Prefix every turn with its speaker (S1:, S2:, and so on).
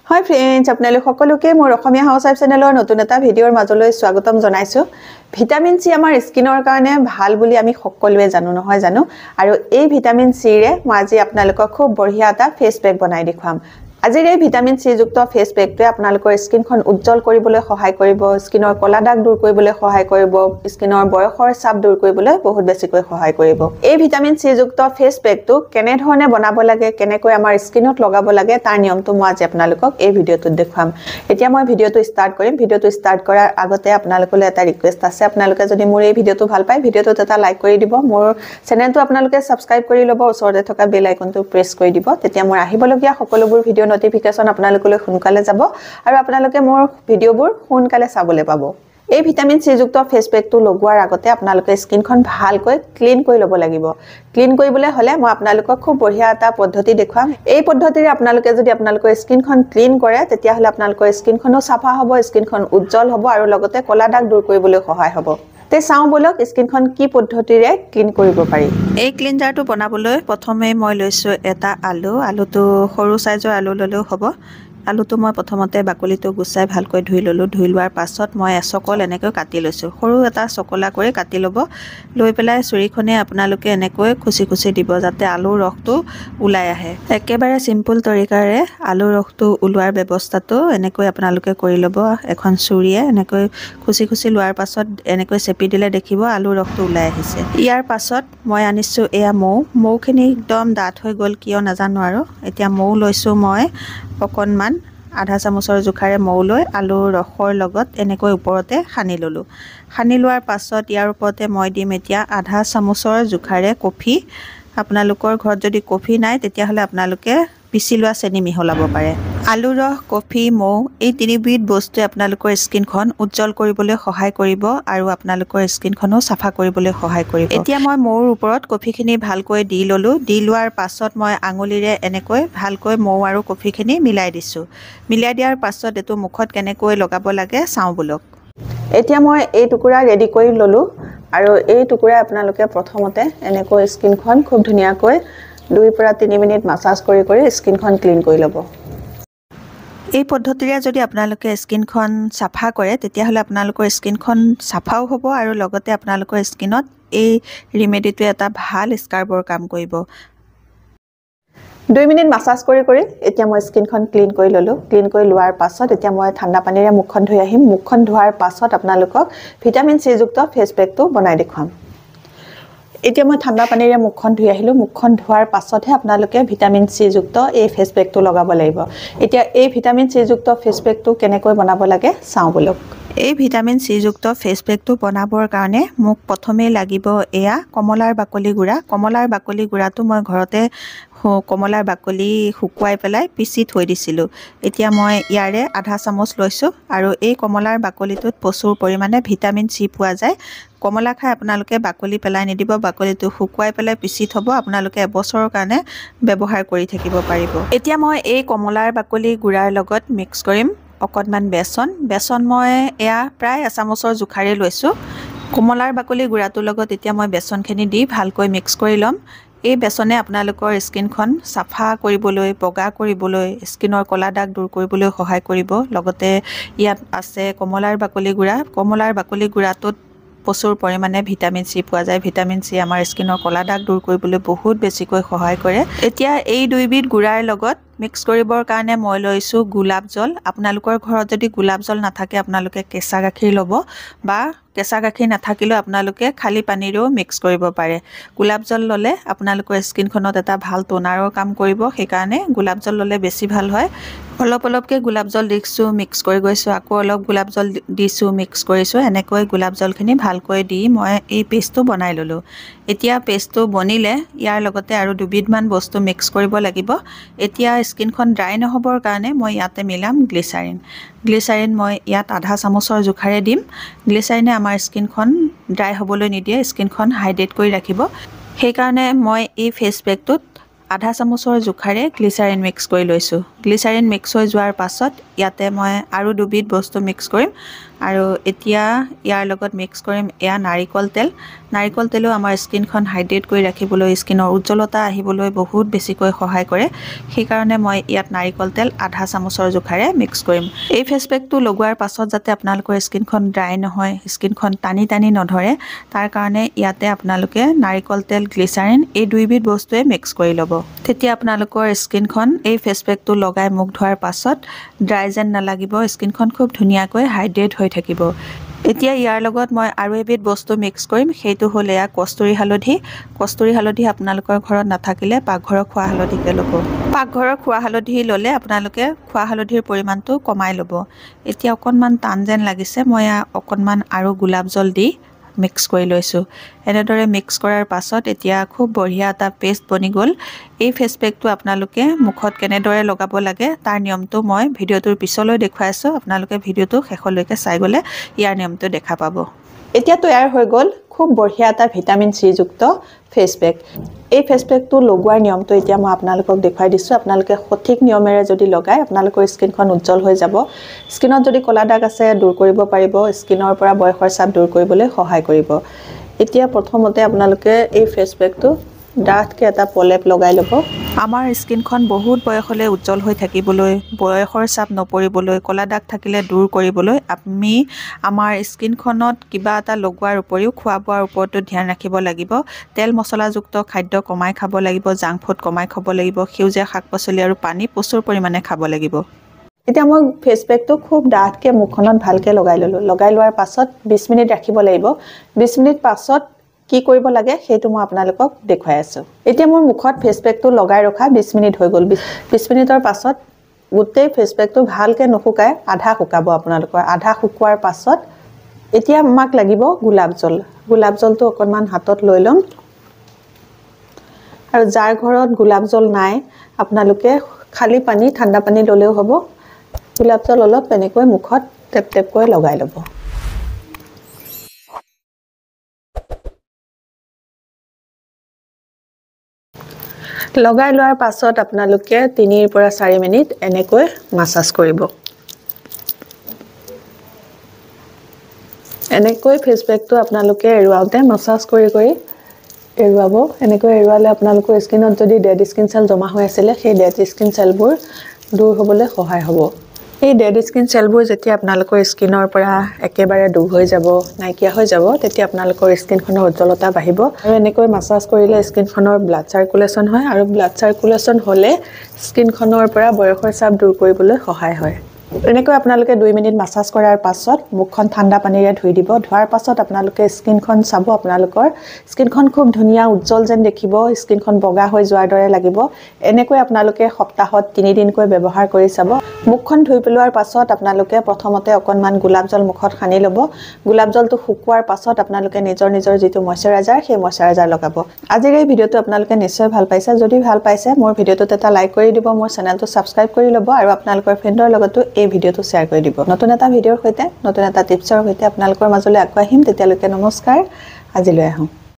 S1: Hi friends, আপোনালোক সকলোকে মোৰ অসমীয়া হাউচৱাইফ চেনেলৰ নতুন এটা ভিডিঅ'ৰ মাজলৈ স্বাগতম জনাইছো। ভিটামিন সি আমাৰ স্কিনৰ কাৰণে ভাল বুলি আমি সকলোৱে জানো নহয় জানো আৰু এই ভিটামিন সি ৰে মই আজি আপোনালোকক খুব বঢ়িয়া এটা ফেস পেক বনাই দেখুৱাম। আজিৰ এই ভিটামিন সি যুক্ত ফেস পেকটোৱে আপোনালোকৰ স্কিনখন উজ্জ্বল কৰিবলৈ সহায় কৰিব, স্কিনৰ কলা দাগ দূৰ কৰিবলৈ সহায় কৰিব, স্কিনৰ বয়সৰ ছাপ দূৰ কৰিবলৈ বহুত বেছিকৈ সহায় কৰিব। এই ভিটামিন সি যুক্ত ফেস পেকটো কেনে ধৰণে বনাব লাগে, কেনেকৈ আমাৰ স্কিনত লগাব লাগে তাৰ নিয়মটো মই আজি আপোনালোকক এই ভিডিঅ'টোত দেখুৱাম। এতিয়া মই ভিডিঅ'টো ষ্টাৰ্ট কৰিম। ভিডিঅ'টো ষ্টাৰ্ট কৰাৰ আগতে আপোনালোকলৈ এটা ৰিকুৱেষ্ট আছে। আপোনালোকে যদি মোৰ এই ভিডিঅ'টো ভাল পায়, ভিডিঅ'টোত এটা লাইক কৰি দিব, মোৰ চেনেলটো আপোনালোকে সাবস্ক্ৰাইব কৰি ল'ব, ওচৰতে থকা বেল আইকনটো প্ৰেছ কৰি দিব। তেতিয়া মোৰ আহিবলগীয়া সকলোবোৰ ভিডিঅ' নটিফিকেশন আপোনালোকলৈ সোনকালে যাব আৰু আপোনালোকে মোৰ ভিডিঅ'বোৰ সোনকালে চাবলৈ পাব। এই ভিটামিন সি যুক্ত ফেস পেকটো লগোৱাৰ আগতে আপোনালোকে স্কিনখন ভালকৈ ক্লিন কৰি ল'ব লাগিব। ক্লিন কৰিবলৈ হলে মই আপোনালোকক খুব বঢ়িয়া এটা পদ্ধতি দেখুৱাম। এই পদ্ধতিৰে আপোনালোকে যদি আপোনালোকৰ স্কিনখন ক্লিন কৰে তেতিয়া হলে আপোনালোকৰ স্কিনখনো সাফা হ'ব, স্কিনখন উজ্জ্বল হ'ব আৰু লগতে কলা দাগ দূৰ কৰিবলৈ সহায় হ'ব। তে চাও বলক স্কিনখন কি পদ্ধতিৰে ক্লিন কৰিব পাৰি। এই ক্লিনজাৰটো বনাবলৈ প্ৰথমে মই লৈছো এটা আলুটো সৰু সাইজৰ আলু ললেও হ'ব। আলুটো মই প্ৰথমতে বাকলিটো গুচাই ভালকৈ ধুই ললো। ধুই লোৱাৰ পাছত মই এচকল এনেকৈ কাটি লৈছো। সৰু এটা চকলা কৰি কাটি ল'ব। লৈ পেলাই চুৰিখনে আপোনালোকে এনেকৈ খুচি খুচি দিব যাতে আলুৰ ৰসটো ওলাই আহে। একেবাৰে সিম্পল তৰিকাৰে আলুৰ ৰসটো ওলোৱাৰ ব্যৱস্থাটো এনেকৈ আপোনালোকে কৰি ল'ব। এখন চুৰিয়ে এনেকৈ খুচি খুচি লোৱাৰ পাছত এনেকৈ চেপি দিলে দেখিব আলুৰ ৰসটো ওলাই আহিছে। ইয়াৰ পাছত মই আনিছো এয়া মৌখিনি একদম ডাঠ হৈ গ'ল কিয় নাজানো আৰু। এতিয়া মৌ লৈছো মই অকণমান আধা চামুচৰ জোখাৰে মৌ লৈ আলুৰ ৰসৰ লগত এনেকৈ ওপৰতে সানি ললো। সানি লোৱাৰ পাছত ইয়াৰ ওপৰতে মই দিম এতিয়া আধা চামুচৰ জোখাৰে কফি। আপোনালোকৰ ঘৰত যদি কফি নাই তেতিয়াহলে আপোনালোকে পিছি লোৱা চেনি মিহলাব পাৰে। আলু ৰস, কফি, মৌ এই তিনিবিধ বস্তুৱে আপোনালোকৰ স্কিনখন উজ্জ্বল কৰিবলৈ সহায় কৰিব আৰু আপোনালোকৰ স্কিনখনো চাফা কৰিবলৈ সহায় কৰিব। এতিয়া মই মৌৰ ওপৰত কফিখিনি ভালকৈ দি ললো। দি লোৱাৰ পাছত মই আঙুলিৰে এনেকৈ ভালকৈ মৌ আৰু কফিখিনি মিলাই দিছো। মিলাই দিয়াৰ পাছত এইটো মুখত কেনেকৈ লগাব লাগে চাও বলক। এতিয়া মই এই টুকুৰা ৰেডি কৰি ললো আৰু এই টুকুৰা আপোনালোকে প্ৰথমতে এনেকৈ স্কিনখন খুব ধুনীয়াকৈ 2 পৰা 3 মিনিট মাসাজ কৰি স্কিনখন ক্লিন কৰি ল'ব। এই পদ্ধতিৰে যদি আপোনালোকে স্কিনখন সাফা কৰে তেতিয়াহলে আপোনালোকৰ স্কিনখন সাফাও হ'ব আৰু লগতে আপোনালোকৰ স্কিনত এই ৰিমেডিটোৱে এটা ভাল স্কাৰ্বৰ কাম কৰিব। 2 মিনিট মাসাজ কৰি এতিয়া মই স্কিনখন ক্লিন কৰি ললো। ক্লিন কৰি লোৱাৰ পাছত এতিয়া মই ঠাণ্ডা পানীৰে মুখখন ধুই আহিম। মুখখন ধোৱাৰ পাছত আপোনালোকক ভিটামিন সি যুক্ত ফেস পেকটো বনাই দেখুৱাম। এতিয়া মই ঠাণ্ডা পানীৰে মুখখন ধুই আহিলো। মুখখন ধোৱাৰ পাছতহে আপোনালোকে ভিটামিন সি যুক্ত এই ফেস পেকটো লগাব লাগিব। এতিয়া এই ভিটামিন সি যুক্ত ফেস পেকটো কেনেকৈ বনাব লাগে চাও বলক। এই ভিটামিন সি যুক্ত ফেস পেকটো বনাবৰ কাৰণে মোক প্ৰথমে লাগিব এয়া কমলাৰ বাকলি গুড়া। কমলাৰ বাকলি গুড়াটো মই ঘৰতে কমলাৰ বাকলি শুকুৱাই পেলাই পিচি থৈ দিছিলো। এতিয়া মই ইয়াৰে আধা চামুচ লৈছো আৰু এই কমলাৰ বাকলিটোত প্ৰচুৰ পৰিমাণে ভিটামিন সি পোৱা যায়। কমলা খাই আপোনালোকে বাকলি পেলাই নিদিব। বাকলিটো শুকুৱাই পেলাই পিচি থব। আপোনালোকে এবছৰৰ কাৰণে ব্যৱহাৰ কৰি থাকিব পাৰিব। এতিয়া মই এই কমলাৰ বাকলি গুড়াৰ লগত মিক্স কৰিম অকণমান বেচন মই এয়া প্ৰায় এচামুচৰ জোখাৰে লৈছো। কমলাৰ বাকলি গুড়াটোৰ লগত এতিয়া মই বেচনখিনি দি ভালকৈ মিক্স কৰি ল'ম। এই বেচনে আপোনালোকৰ স্কিনখন সাফা কৰিবলৈ, বগা কৰিবলৈ, স্কিনৰ কলা দাগ দূৰ কৰিবলৈ সহায় কৰিব। লগতে ইয়াত আছে কমলাৰ বাকলি গুড়া। কমলাৰ বাকলি গুড়াটোত প্ৰচুৰ পৰিমাণে ভিটামিন সি পোৱা যায়। ভিটামিন সি আমাৰ স্কিনৰ কলা দাগ দূৰ কৰিবলৈ বহুত বেছিকৈ সহায় কৰে। এতিয়া এই দুইবিধ গুড়াৰ লগত মিক্স কৰিবৰ কাৰণে মই লৈছো গোলাপ জল। আপোনালোকৰ ঘৰত যদি গোলাপ জল নাথাকে আপোনালোকে কেঁচা গাখীৰ ল'ব বা কেঁচা গাখীৰ নাথাকিলেও আপোনালোকে খালি পানীৰেও মিক্স কৰিব পাৰে। গোলাপ জল ল'লে আপোনালোকৰ স্কিনখনত এটা ভাল টোনাৰৰ কাম কৰিব। সেইকাৰণে গোলাপ জল ল'লে বেছি ভাল হয়। অলপকৈ গোলাপ জল দিছো, মিক্স কৰি গৈছো, আকৌ অলপ গোলাপ জল দিছো, মিক্স কৰিছো। এনেকৈ গোলাপ জলখিনি ভালকৈ দি মই এই পেষ্টটো বনাই ললো। এতিয়া পেষ্টটো বনিলে ইয়াৰ লগতে আৰু দুবিধমান বস্তু মিক্স কৰিব লাগিব। এতিয়া স্কিনখন ড্ৰাই নহবৰ কাৰণে মই ইয়াতে মিলাম গ্লিচাৰিন মই ইয়াত আধা চামুচৰ জোখাৰে দিম। গ্লিচাৰিনে আমাৰ স্কিনখন ড্ৰাই হ'বলৈ নিদিয়ে, স্কিনখন হাইড্ৰেট কৰি ৰাখিব। সেইকাৰণে মই এই ফেস পেকটোত আধা চামুচৰ জোখাৰে গ্লিচাৰিন মিক্স কৰি লৈছো। গ্লিচাৰিন মিক্স হৈ যোৱাৰ পাছত ইয়াতে মই আৰু দুবিধ বস্তু মিক্স কৰিম আৰু এতিয়া ইয়াৰ লগত মিক্স কৰিম এয়া নাৰিকল তেল নাৰিকল তেলো আমাৰ স্কিনখন হাইড্ৰেট কৰি ৰাখিবলৈ স্কিনৰ উজ্জ্বলতা আহিবলৈ বহুত বেছিকৈ সহায় কৰে সেইকাৰণে মই ইয়াত নাৰিকল তেল আধা চামুচৰ জোখাৰে মিক্স কৰিম এই ফেচ পেকটো লগোৱাৰ পাছত যাতে আপোনালোকৰ স্কিনখন ড্ৰাই নহয় স্কিনখন টানি টানি নধৰে তাৰ কাৰণে ইয়াতে আপোনালোকে নাৰিকল তেল গ্লিচাৰিন এই দুইবিধ বস্তুৱে মিক্স কৰি ল'ব তেতিয়া আপোনালোকৰ স্কিনখন এই ফেচ পেকটো লগাই মুখ ধোৱাৰ পাছত ড্ৰাই যেন নালাগিব স্কিনখন খুব ধুনীয়াকৈ হাইড্ৰেট হৈ থাকিব এতিয়া ইয়াৰ লগত মই আৰু এবিধ বস্তু মিক্স কৰিম সেইটো হ'ল এয়া কস্তুৰী হালধি আপোনালোকৰ ঘৰত নাথাকিলে পাকঘৰৰ খোৱা হালধিকে ল'ব পাকঘৰৰ খোৱা হালধি ল'লে আপোনালোকে খোৱা হালধিৰ পৰিমাণটো কমাই ল'ব এতিয়া অকণমান টান যেন লাগিছে মই অকণমান আৰু গোলাপ জল দি মিক্স কৰি লৈছোঁ এনেদৰে মিক্স কৰাৰ পাছত এতিয়া খুব বঢ়িয়া এটা পেষ্ট বনি গ'ল এই ফেচ পেকটো আপোনালোকে মুখত কেনেদৰে লগাব লাগে তাৰ নিয়মটো মই ভিডিঅ'টোৰ পিছলৈ দেখুৱাই আছোঁ আপোনালোকে ভিডিঅ'টো শেষলৈকে চাই গ'লে ইয়াৰ নিয়মটো দেখা পাব এতিয়া তৈয়াৰ হৈ গ'ল খুব বঢ়িয়া এটা ভিটামিন চি যুক্ত ফেচ পেক এই ফেচ পেকটো লগোৱাৰ নিয়মটো এতিয়া মই আপোনালোকক দেখুৱাই দিছোঁ আপোনালোকে সঠিক নিয়মেৰে যদি লগায় আপোনালোকৰ স্কিনখন উজ্জ্বল হৈ যাব স্কিনত যদি ক'লা দাগ আছে দূৰ কৰিব পাৰিব স্কিনৰ পৰা বয়সৰ চাপ দূৰ কৰিবলৈ সহায় কৰিব এতিয়া প্ৰথমতে আপোনালোকে এই ফেচ পেকটো ডাঠকৈ এটা প্ৰলেপ লগাই ল'ব আমাৰ স্কিনখন বহুত বয়সলৈ উজ্জ্বল হৈ থাকিবলৈ বয়সৰ চাপ নপৰিবলৈ ক'লা দাগ থাকিলে দূৰ কৰিবলৈ আমি আমাৰ স্কিনখনত কিবা এটা লগোৱাৰ উপৰিও খোৱা বোৱাৰ ওপৰতো ধ্যান ৰাখিব লাগিব তেল মছলাযুক্ত খাদ্য কমাই খাব লাগিব জাংক ফুড কমাই খাব লাগিব সেউজীয়া শাক পাচলি আৰু পানী প্ৰচুৰ পৰিমাণে খাব লাগিব এতিয়া মই ফেচ পেকটো খুব ডাঠকৈ মুখখনত ভালকৈ লগাই ল'লোঁ লগাই লোৱাৰ পাছত 20 মিনিট ৰাখিব লাগিব 20 মিনিট পাছত কি কৰিব লাগে সেইটো মই আপোনালোকক দেখুৱাই আছোঁ এতিয়া মোৰ মুখত ফেচ পেকটো লগাই ৰখা 20 মিনিট হৈ গ'ল 20 মিনিটৰ পাছত গোটেই ফেচ পেকটো ভালকৈ নুশুকাই আধা শুকাব আপোনালোকৰ আধা শুকোৱাৰ পাছত এতিয়া আমাক লাগিব গোলাপ জলটো অকণমান হাতত লৈ ল'ম আৰু যাৰ ঘৰত গোলাপ জল নাই আপোনালোকে খালি পানী ঠাণ্ডা পানী ল'লেও হ'ব গোলাপ জল অলপ এনেকৈ মুখত টেপ টেপকৈ লগাই ল'ব লগাই লোৱাৰ পাছত আপোনালোকে 3 পৰা 4 মিনিট এনেকৈ মাসাজ কৰিব এনেকৈ ফেচ পেকটো আপোনালোকে এৰুৱাওতে মাসাজ কৰি এৰুৱাব এনেকৈ এৰুৱালে আপোনালোকৰ স্কিনত যদি ডেড স্কিন সেল জমা হৈ আছিল সেই ডেড স্কিন সেলবোৰ দূৰ হ'বলৈ সহায় হ'ব এই ডেড স্কিন সেলবোৰ যেতিয়া আপোনালোকৰ স্কিনৰ পৰা একেবাৰে দূৰ হৈ যাব নাইকিয়া হৈ যাব তেতিয়া আপোনালোকৰ স্কিনখনৰ উজ্জ্বলতা বাঢ়িব আৰু এনেকৈ মাসাজ কৰিলে স্কিনখনৰ ব্লাড সাৰ্কুলেশন হয় আৰু ব্লাড সাৰ্কুলেশন হ'লে স্কিনখনৰ পৰা বয়সৰ চাপ দূৰ কৰিবলৈ সহায় হয় এনেকৈ আপোনালোকে 2 মিনিট মাসাজ কৰাৰ পাছত মুখখন ঠাণ্ডা পানীৰে ধুই দিব ধোৱাৰ পাছত আপোনালোকে স্কিনখন চাব আপোনালোকৰ স্কিনখন খুব ধুনীয়া উজ্জ্বল যেন দেখিব স্কিনখন বগা হৈ যোৱাৰ দৰে লাগিব এনেকৈ আপোনালোকে সপ্তাহত 3 দিনকৈ ব্যৱহাৰ কৰি চাব মুখখন ধুই পেলোৱাৰ পাছত আপোনালোকে প্ৰথমতে অকণমান গোলাপ জল মুখত সানি ল'ব গোলাপ জলটো শুকুৱাৰ পাছত আপোনালোকে নিজৰ যিটো ময়শ্চাৰাইজাৰ সেই ময়শ্চাৰাইজাৰ লগাব আজিৰ এই ভিডিঅ'টো আপোনালোকে নিশ্চয় ভাল পাইছে যদি ভাল পাইছে মোৰ ভিডিঅ'টোত এটা লাইক কৰি দিব মোৰ চেনেলটো সাবস্ক্ৰাইব কৰি ল'ব আৰু আপোনালোকৰ ফ্ৰেণ্ডৰ লগতো এই ভিডিঅ'টো শ্বেয়াৰ কৰি দিব নতুন এটা ভিডিঅ'ৰ সৈতে নতুন এটা টিপছৰ সৈতে আপোনালোকৰ মাজলৈ আকৌ আহিম তেতিয়ালৈকে নমস্কাৰ আজিলৈ আহোঁ